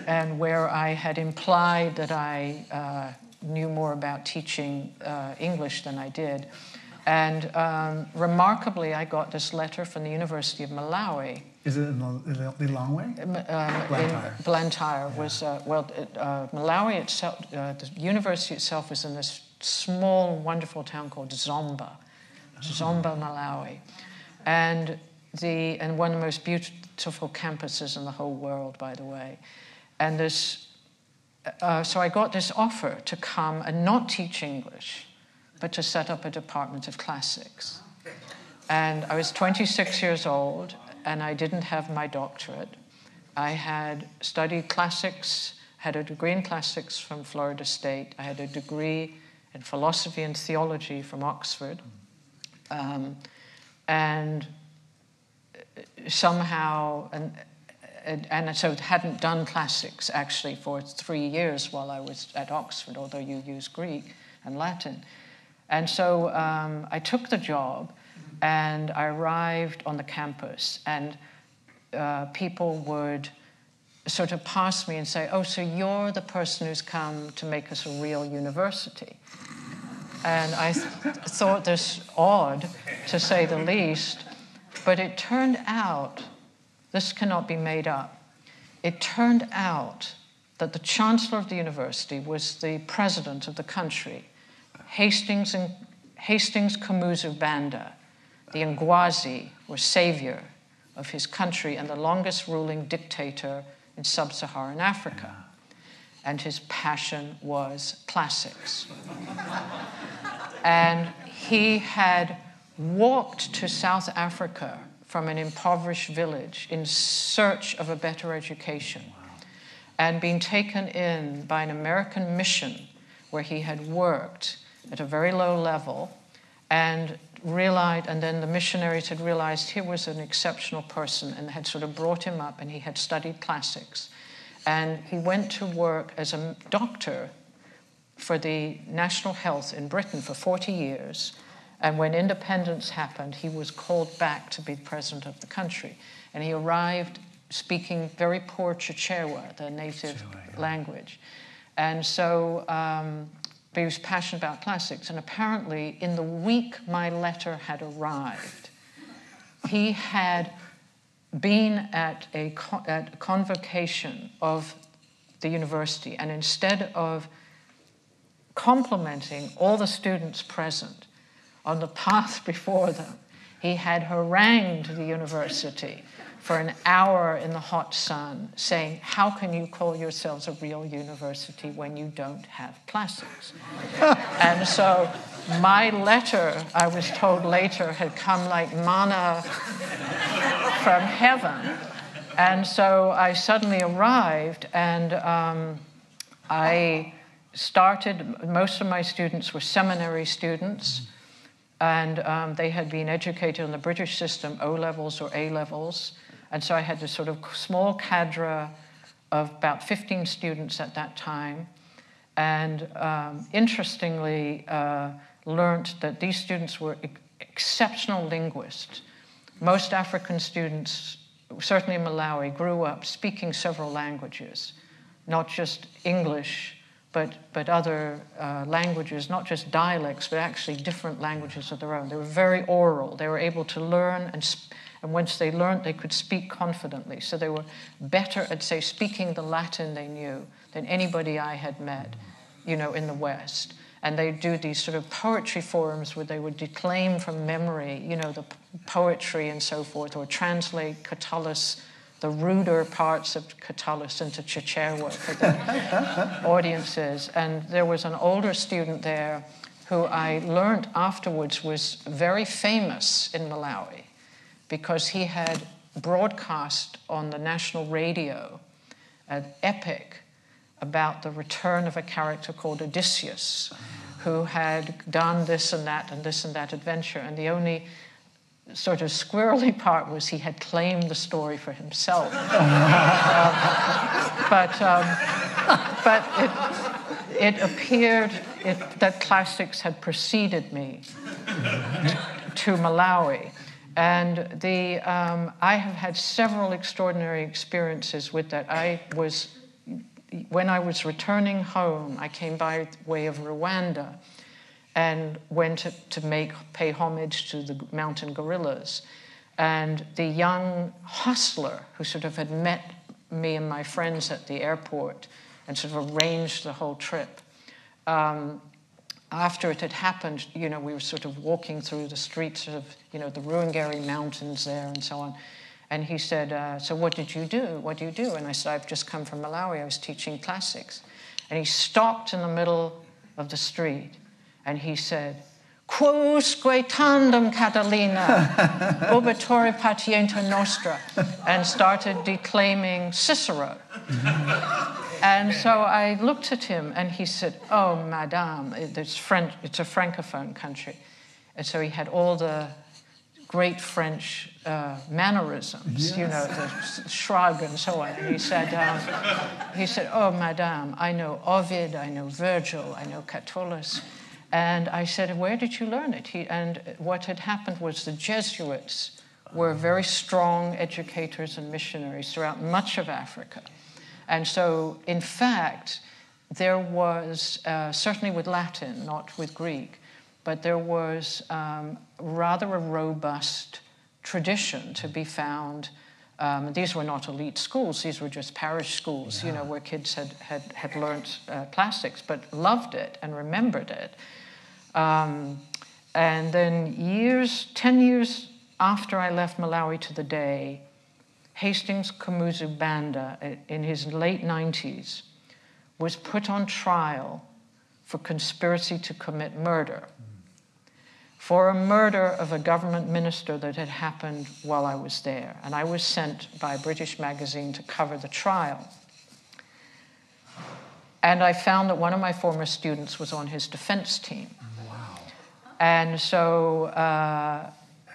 Speaker 2: And where I had implied that I knew more about teaching English than I did. And remarkably, I got this letter from the University of Malawi.
Speaker 1: Is it in Lilongwe?
Speaker 2: Blantyre. Blantyre was, Malawi itself, the university itself was in this small, wonderful town called Zomba, Malawi. And one of the most beautiful campuses in the whole world, by the way. And so I got this offer to come and not teach English, but to set up a department of classics. And I was 26 years old, and I didn't have my doctorate. I had studied classics, had a degree in classics from Florida State. I had a degree in philosophy and theology from Oxford. And somehow, and so hadn't done classics actually for 3 years while I was at Oxford, although you use Greek and Latin. And so I took the job, and I arrived on the campus, and people would sort of pass me and say, oh, so you're the person who's come to make us a real university. And I thought this odd, to say the least, but it turned out, this cannot be made up, it turned out that the chancellor of the university was the president of the country, Hastings Kamuzu Banda, the Ngwazi, or savior of his country and the longest ruling dictator in sub-Saharan Africa. And his passion was classics. And he had walked to South Africa from an impoverished village in search of a better education, and being taken in by an American mission where he had worked at a very low level, and realized, and then the missionaries had realized here was an exceptional person and had sort of brought him up, and he had studied classics. And he went to work as a doctor for the national health in Britain for 40 years. And when independence happened, he was called back to be president of the country. And he arrived speaking very poor Chichewa, the native language. And so but he was passionate about classics. And apparently, in the week my letter had arrived, he had been at a convocation of the university, and instead of complimenting all the students present on the path before them, he had harangued the university for an hour in the hot sun, saying, how can you call yourselves a real university when you don't have classics? And so my letter, I was told later, had come like manna from heaven. And so I suddenly arrived, and I started, most of my students were seminary students, and they had been educated in the British system, O-levels or A-levels. And so I had this sort of small cadre of about 15 students at that time. And interestingly, learned that these students were exceptional linguists. Most African students, certainly in Malawi, grew up speaking several languages, not just English, but other languages, not just dialects, but actually different languages of their own. They were very oral. They were able to learn, and once they learned, they could speak confidently. So they were better at, say, speaking the Latin they knew than anybody I had met, in the West. And they do these sort of poetry forums where they would declaim from memory, the poetry and so forth, or translate Catullus, the ruder parts of Catullus, into Chichewa for the audiences. And there was an older student there who I learned afterwards was very famous in Malawi because he had broadcast on the national radio an epic about the return of a character called Odysseus, who had done this and that adventure. And the only sort of squirrely part was he had claimed the story for himself. But it appeared that classics had preceded me to Malawi. And I have had several extraordinary experiences with that. When I was returning home, I came by way of Rwanda and went to pay homage to the mountain gorillas. And the young hostler who sort of had met me and my friends at the airport and sort of arranged the whole trip, after it had happened, we were sort of walking through the streets of, the Ruangari Mountains there and so on. And he said, so what did you do? What do you do? And I said, I've just come from Malawi. I was teaching classics. And he stopped in the middle of the street. And he said, Quousque tandem Catalina, ubitori patienta nostra, and started declaiming Cicero. And so I looked at him, and he said, oh, madame, it's a Francophone country. And so he had all the great French mannerisms, you know, the shrug and so on. And he said, "Oh, madame, I know Ovid, I know Virgil, I know Catullus." And I said, "Where did you learn it?" And what had happened was the Jesuits were very strong educators and missionaries throughout much of Africa. And so, in fact, there was, certainly with Latin, not with Greek, but there was rather a robust tradition to be found. These were not elite schools, these were just parish schools, you know, where kids had learned classics, but loved it and remembered it. And then 10 years after I left Malawi to the day, Hastings Kamuzu Banda, in his late 90s, was put on trial for conspiracy to commit murder, for a murder of a government minister that had happened while I was there. And I was sent by a British magazine to cover the trial. And I found that one of my former students was on his defense team. Wow. And so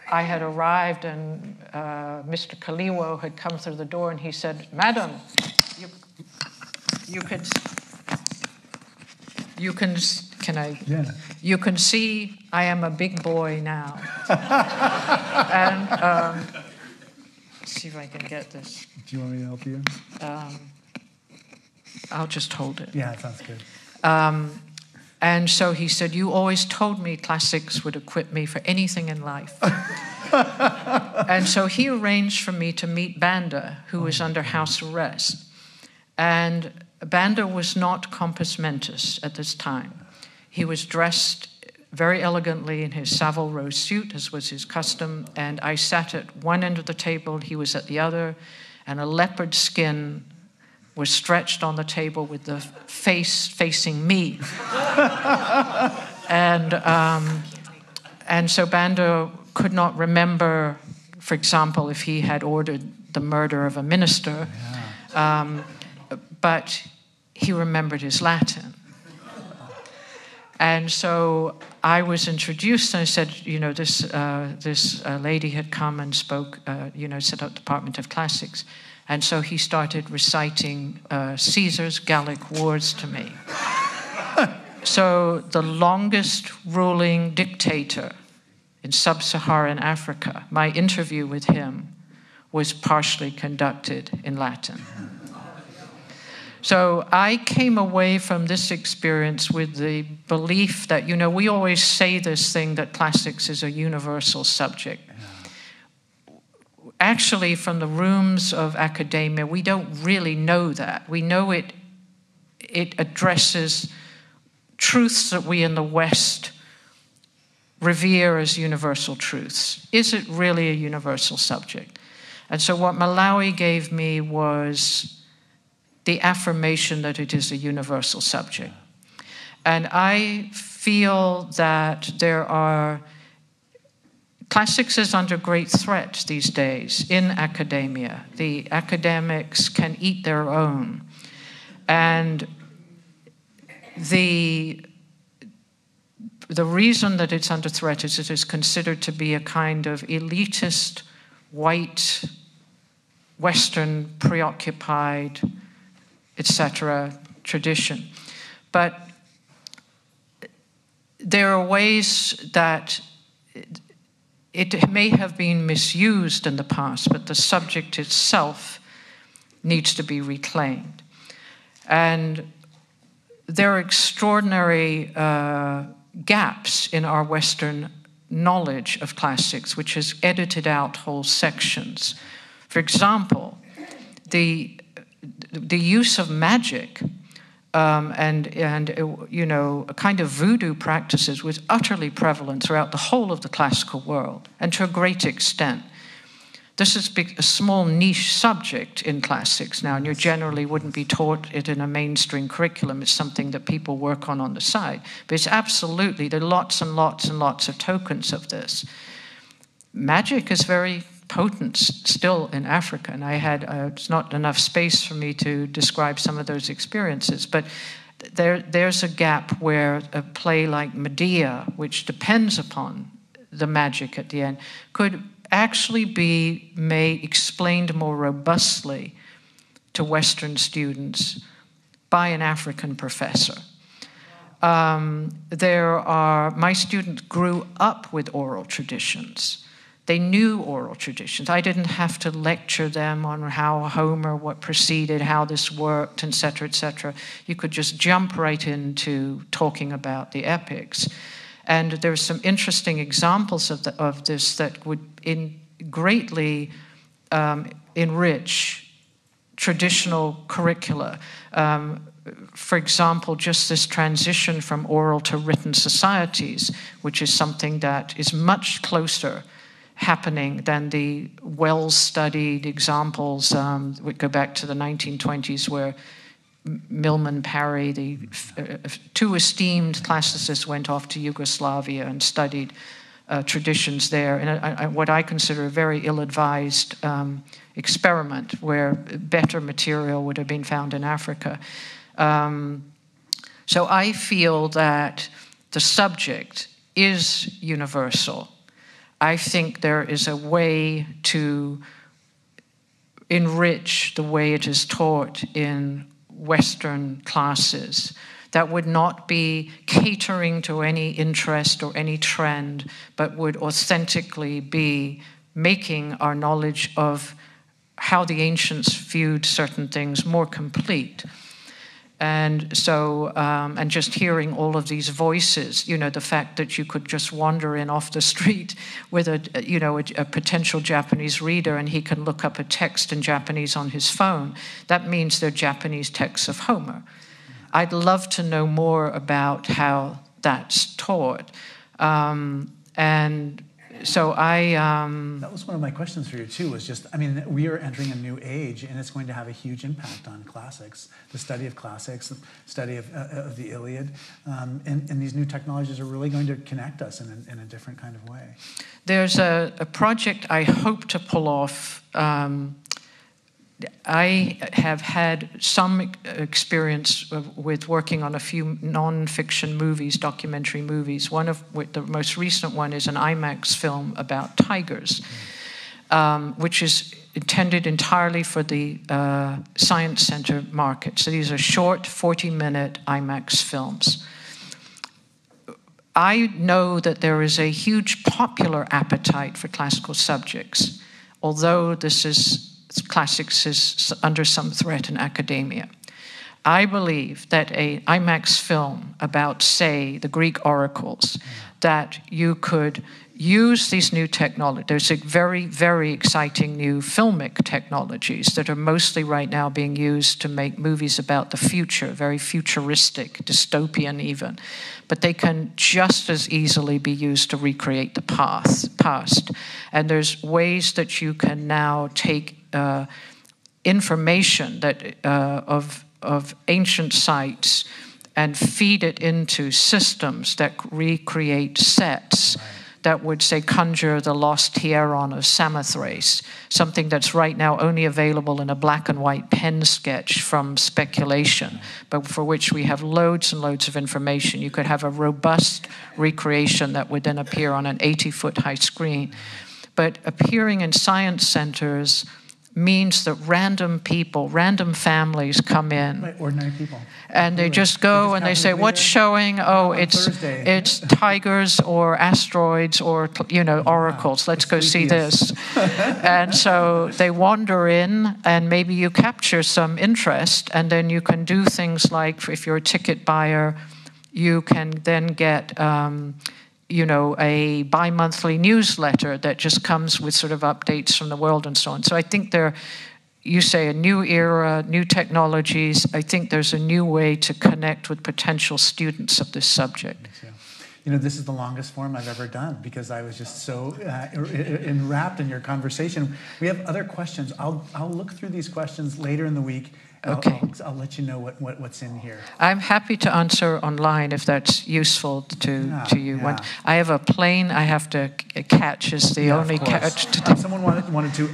Speaker 2: I had arrived, and Mr. Kaliwo had come through the door, and he said, "Madam, you can see I am a big boy now." And let's see if I can get this.
Speaker 1: Do you want me to help you?
Speaker 2: I'll just hold it.
Speaker 1: Yeah, it sounds good.
Speaker 2: And so he said, "You always told me classics would equip me for anything in life." And so he arranged for me to meet Banda, who was under house arrest. And Banda was not compos mentis at this time. He was dressed very elegantly in his Savile Row suit, as was his custom, and I sat at one end of the table, he was at the other, and a leopard skin was stretched on the table with the face facing me. And so Banda could not remember, for example, if he had ordered the murder of a minister, but he remembered his Latin. And so I was introduced, and I said, you know, this lady had come and spoke, set up the Department of Classics. And so he started reciting Caesar's Gallic Wars to me. So the longest ruling dictator in sub-Saharan Africa, my interview with him was partially conducted in Latin. So I came away from this experience with the belief that, you know, we always say this thing that classics is a universal subject. Actually, from the rooms of academia, we don't really know that. We know it addresses truths that we in the West revere as universal truths. Is it really a universal subject? And so what Malawi gave me was the affirmation that it is a universal subject. And I feel that classics is under great threat these days in academia. The academics can eat their own. And the reason that it's under threat is it is considered to be a kind of elitist, white, Western, preoccupied, etc. tradition. But there are ways that it may have been misused in the past, but the subject itself needs to be reclaimed. And there are extraordinary gaps in our Western knowledge of classics, which has edited out whole sections. For example, the use of magic and a kind of voodoo practices was utterly prevalent throughout the whole of the classical world, and to a great extent. This is a small niche subject in classics now, and you generally wouldn't be taught it in a mainstream curriculum. It's something that people work on the side. But it's absolutely, there are lots and lots and lots of tokens of this. Magic is very potent still in Africa, and I had, it's not enough space for me to describe some of those experiences, but there's a gap where a play like Medea, which depends upon the magic at the end, could actually be explained more robustly to Western students by an African professor. My students grew up with oral traditions. They knew oral traditions. I didn't have to lecture them on how Homer, what preceded, how this worked, et cetera, You could just jump right into talking about the epics. And there's some interesting examples of this that would greatly enrich traditional curricula. For example, just this transition from oral to written societies, which is something that is much closer happening than the well-studied examples. We go back to the 1920s where Milman Parry, the two esteemed classicists, went off to Yugoslavia and studied traditions there. And what I consider a very ill-advised experiment where better material would have been found in Africa. So I feel that the subject is universal. I think there is a way to enrich the way it is taught in Western classes that would not be catering to any interest or any trend, but would authentically be making our knowledge of how the ancients viewed certain things more complete. And so, and just hearing all of these voices, the fact that you could just wander in off the street with a potential Japanese reader and he can look up a text in Japanese on his phone, that means they're Japanese texts of Homer. I'd love to know more about how that's taught. And so that
Speaker 1: was one of my questions for you too, was just, we are entering a new age and it's going to have a huge impact on classics, the study of classics, the study of the Iliad, and these new technologies are really going to connect us in a different kind of way.
Speaker 2: There's a project I hope to pull off. I have had some experience with working on a few non-fiction movies, documentary movies. One of the most recent one is an IMAX film about tigers, which is intended entirely for the Science Center market. So these are short, 40-minute IMAX films. I know that there is a huge popular appetite for classical subjects, although classics is under some threat in academia. I believe that an IMAX film about, say, the Greek oracles, that you could use these new technologies. There's a very, very exciting new filmic technologies that are mostly right now being used to make movies about the future, very futuristic, dystopian even. But they can just as easily be used to recreate the past. And there's ways that you can now take information that of ancient sites and feed it into systems that recreate sets that would, say, conjure the lost Hieron of Samothrace, something that's right now only available in a black and white pen sketch from speculation, but for which we have loads and loads of information. You could have a robust recreation that would then appear on an 80-foot high screen. But appearing in science centers means that random people, random families come in.
Speaker 1: Right, ordinary people.
Speaker 2: And they just go and they say, what's showing? Oh, it's tigers or asteroids or, oracles. Let's go see this. And so they wander in and maybe you capture some interest and then you can do things like, if you're a ticket buyer, you can then get a bi-monthly newsletter that just comes with sort of updates from the world and so on. So I think you say a new era, new technologies. I think there's a new way to connect with potential students of this subject.
Speaker 1: This is the longest form I've ever done because I was just so enwrapped in your conversation. We have other questions. I'll look through these questions later in the week.
Speaker 2: Okay.
Speaker 1: I'll let you know what's in here.
Speaker 2: I'm happy to answer online if that's useful to you.
Speaker 1: Yeah.
Speaker 2: I have a plane I have to catch is the only catch today.
Speaker 1: Someone wanted to.